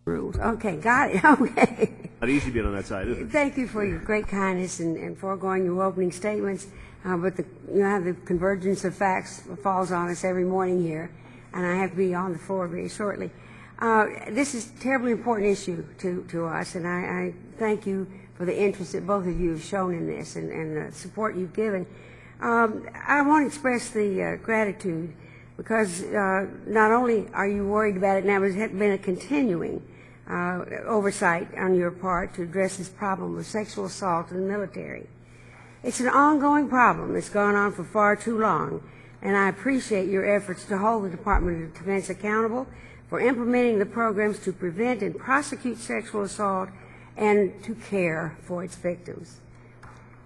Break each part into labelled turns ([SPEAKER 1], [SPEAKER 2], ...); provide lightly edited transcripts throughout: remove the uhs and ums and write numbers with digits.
[SPEAKER 1] Rules. Okay, got it. Okay.
[SPEAKER 2] Not easy being on that side, is it?
[SPEAKER 1] Thank you for your great kindness and foregoing your opening statements. But the convergence of facts falls on us every morning here, and I have to be on the floor very shortly. This is a terribly important issue to us, and I thank you for the interest that both of you have shown in this and the support you've given. I want to express the gratitude because not only are you worried about it now, but it's been a continuing oversight on your part to address this problem of sexual assault in the military. It's an ongoing problem that's gone on for far too long, and I appreciate your efforts to hold the Department of Defense accountable for implementing the programs to prevent and prosecute sexual assault and to care for its victims.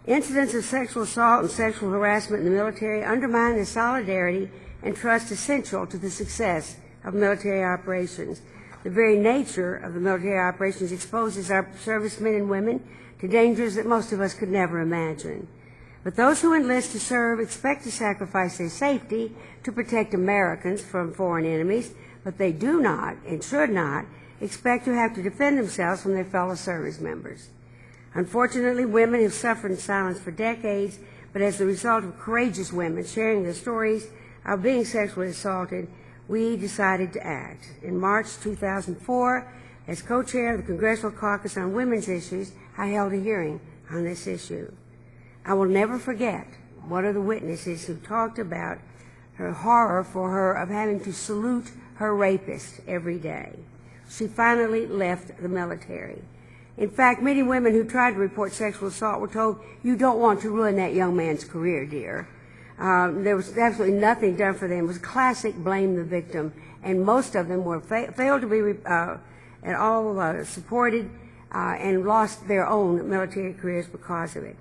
[SPEAKER 1] Incidents of sexual assault and sexual harassment in the military undermine the solidarity and trust essential to the success of military operations. The very nature of the military operations exposes our servicemen and women to dangers that most of us could never imagine. But those who enlist to serve expect to sacrifice their safety to protect Americans from foreign enemies, but they do not and should not expect to have to defend themselves from their fellow service members. Unfortunately, women have suffered in silence for decades, but as a result of courageous women sharing their stories of being sexually assaulted, we decided to act. In March 2004, as co-chair of the Congressional Caucus on Women's Issues, I held a hearing on this issue. I will never forget one of the witnesses who talked about her horror for her of having to salute her rapist every day. She finally left the military. In fact, many women who tried to report sexual assault were told, "You don't want to ruin that young man's career, dear." There was absolutely nothing done for them. It was classic blame the victim, and most of them were failed to be at all supported and lost their own military careers because of it.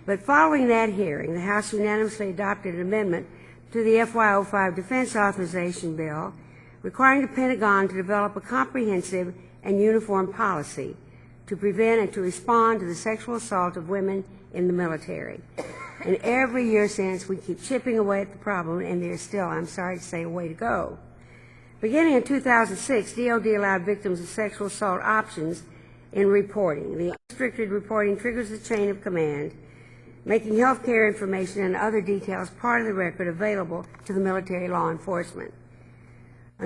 [SPEAKER 1] But following that hearing, the House unanimously adopted an amendment to the FY05 Defense Authorization Bill requiring the Pentagon to develop a comprehensive and uniform policy to prevent and to respond to the sexual assault of women in the military. And every year since, we keep chipping away at the problem, and there's still, I'm sorry to say, a way to go. Beginning in 2006, DOD allowed victims of sexual assault options in reporting. The unrestricted reporting triggers the chain of command, making health care information and other details part of the record available to the military law enforcement.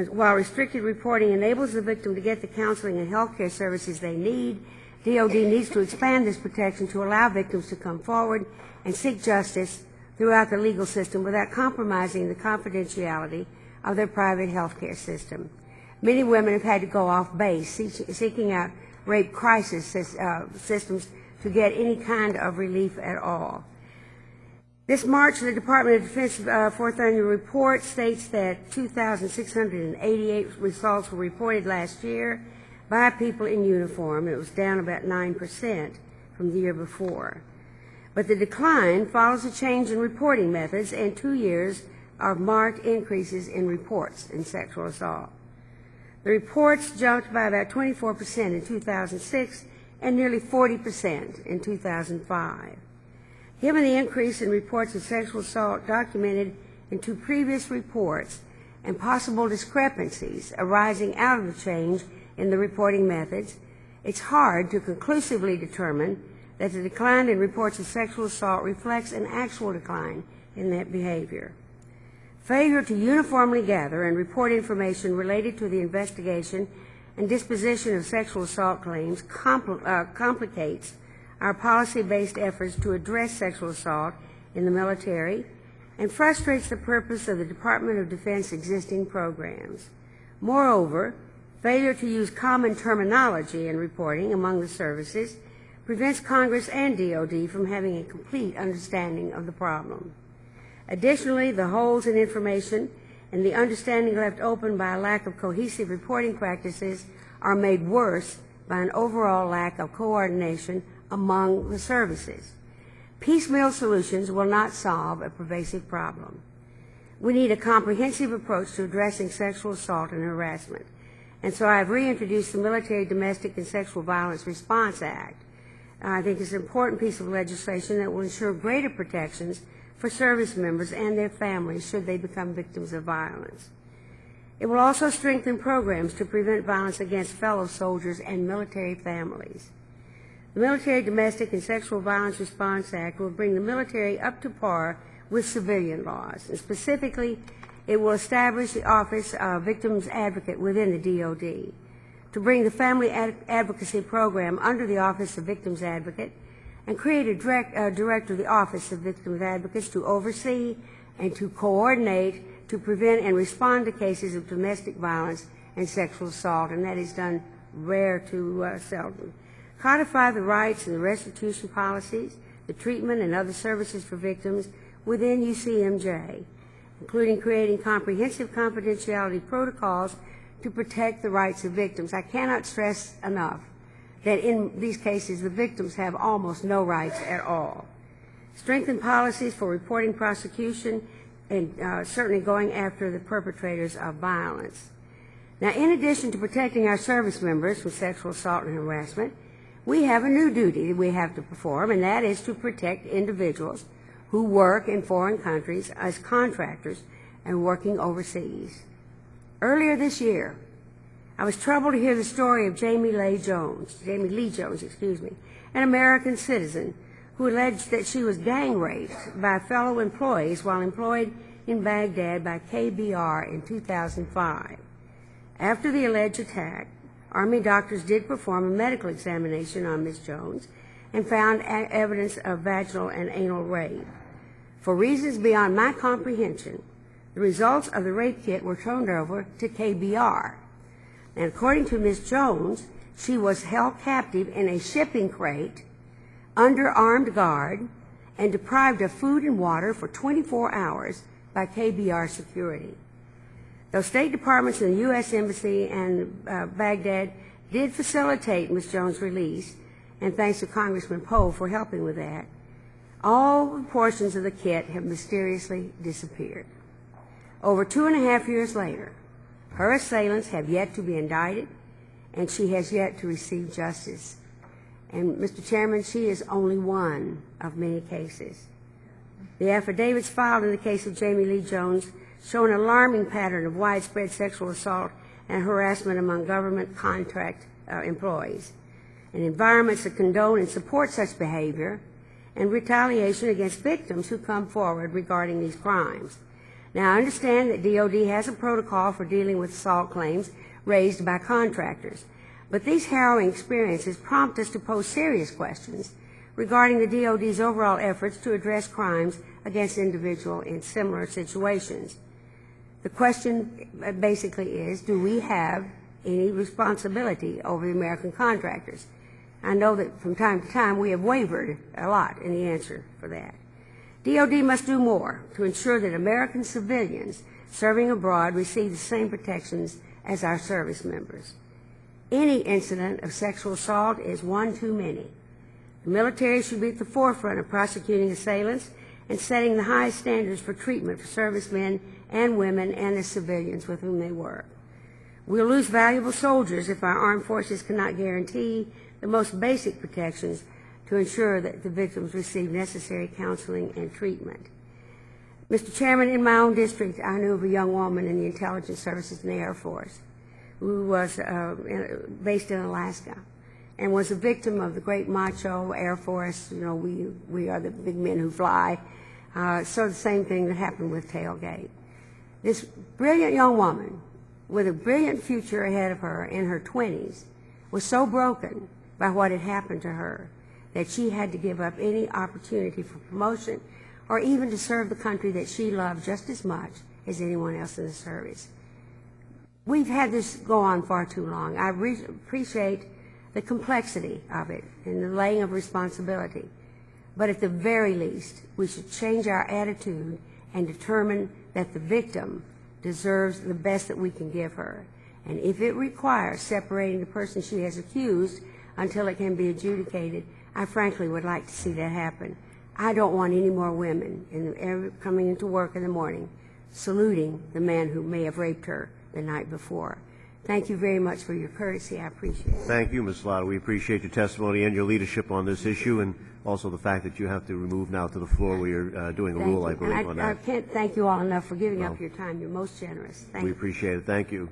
[SPEAKER 1] While restricted reporting enables the victim to get the counseling and health care services they need, DOD needs to expand this protection to allow victims to come forward and seek justice throughout the legal system without compromising the confidentiality of their private health care system. Many women have had to go off base seeking out rape crisis systems to get any kind of relief at all. This March, the Department of Defense Fourth Annual Report states that 2,688 results were reported last year by people in uniform. It was down about 9% from the year before. But the decline follows a change in reporting methods and 2 years of marked increases in reports in sexual assault. The reports jumped by about 24% in 2006 and nearly 40% in 2005. Given the increase in reports of sexual assault documented in 2 previous reports and possible discrepancies arising out of the change in the reporting methods, it's hard to conclusively determine that the decline in reports of sexual assault reflects an actual decline in that behavior. Failure to uniformly gather and report information related to the investigation and disposition of sexual assault claims complicates our policy-based efforts to address sexual assault in the military and frustrates the purpose of the Department of Defense existing programs. Moreover, failure to use common terminology in reporting among the services prevents Congress and DOD from having a complete understanding of the problem. Additionally, the holes in information and the understanding left open by a lack of cohesive reporting practices are made worse by an overall lack of coordination among the services. Piecemeal solutions will not solve a pervasive problem. We need a comprehensive approach to addressing sexual assault and harassment. And so I've reintroduced the Military Domestic and Sexual Violence Response Act. I think it's an important piece of legislation that will ensure greater protections for service members and their families should they become victims of violence. It will also strengthen programs to prevent violence against fellow soldiers and military families. The Military Domestic and Sexual Violence Response Act will bring the military up to par with civilian laws. And specifically, it will establish the Office of Victims Advocate within the DOD, to bring the Family Advocacy Program under the Office of Victims Advocate, and create a director of the Office of Victims Advocates to oversee and to coordinate to prevent and respond to cases of domestic violence and sexual assault, and that is done rare to seldom. Codify the rights and the restitution policies, the treatment and other services for victims within UCMJ, including creating comprehensive confidentiality protocols to protect the rights of victims. I cannot stress enough that in these cases the victims have almost no rights at all. Strengthen policies for reporting prosecution and certainly going after the perpetrators of violence. Now, in addition to protecting our service members from sexual assault and harassment, we have a new duty that we have to perform, and that is to protect individuals who work in foreign countries as contractors and working overseas. Earlier this year, I was troubled to hear the story of Jamie Lee Jones, an American citizen who alleged that she was gang raped by fellow employees while employed in Baghdad by KBR in 2005. After the alleged attack, Army doctors did perform a medical examination on Ms. Jones and found evidence of vaginal and anal rape. For reasons beyond my comprehension, the results of the rape kit were turned over to KBR. And according to Ms. Jones, she was held captive in a shipping crate under armed guard and deprived of food and water for 24 hours by KBR security. Though State Departments and the U.S. Embassy and Baghdad did facilitate Ms. Jones' release, and thanks to Congressman Poe for helping with that, all portions of the kit have mysteriously disappeared. Over 2.5 years later, her assailants have yet to be indicted, and she has yet to receive justice. And, Mr. Chairman, she is only one of many cases. The affidavits filed in the case of Jamie Lee Jones show an alarming pattern of widespread sexual assault and harassment among government contract employees, and environments that condone and support such behavior, and retaliation against victims who come forward regarding these crimes. Now, I understand that DOD has a protocol for dealing with assault claims raised by contractors, but these harrowing experiences prompt us to pose serious questions regarding the DOD's overall efforts to address crimes against individuals in similar situations. The question basically is, do we have any responsibility over the American contractors? I know that from time to time we have wavered a lot in the answer for that. DOD must do more to ensure that American civilians serving abroad receive the same protections as our service members. Any incident of sexual assault is one too many. The military should be at the forefront of prosecuting assailants and setting the highest standards for treatment for servicemen and women and the civilians with whom they work. We'll lose valuable soldiers if our armed forces cannot guarantee the most basic protections to ensure that the victims receive necessary counseling and treatment. Mr. Chairman, in my own district, I knew of a young woman in the intelligence services in the Air Force who was based in Alaska and was a victim of the great macho Air Force. You know, we are the big men who fly. So the same thing that happened with Tailgate. This brilliant young woman with a brilliant future ahead of her in her 20s was so broken by what had happened to her that she had to give up any opportunity for promotion or even to serve the country that she loved just as much as anyone else in the service. We've had this go on far too long. I appreciate the complexity of it and the laying of responsibility. But at the very least, we should change our attitude and determine that the victim deserves the best that we can give her. And if it requires separating the person she has accused until it can be adjudicated, I frankly would like to see that happen. I don't want any more women coming into work in the morning saluting the man who may have raped her the night before. Thank you very much for your courtesy. I appreciate it.
[SPEAKER 2] Thank you, Ms. Slaughter. We appreciate your testimony and your leadership on this issue, and also the fact that you have to remove now to the floor where you're doing a
[SPEAKER 1] Thank
[SPEAKER 2] rule,
[SPEAKER 1] you.
[SPEAKER 2] I believe,
[SPEAKER 1] And
[SPEAKER 2] on
[SPEAKER 1] I
[SPEAKER 2] that.
[SPEAKER 1] can't thank you all enough for giving
[SPEAKER 2] Well,
[SPEAKER 1] up your time. You're most generous. Thank
[SPEAKER 2] We
[SPEAKER 1] you.
[SPEAKER 2] appreciate it. Thank you.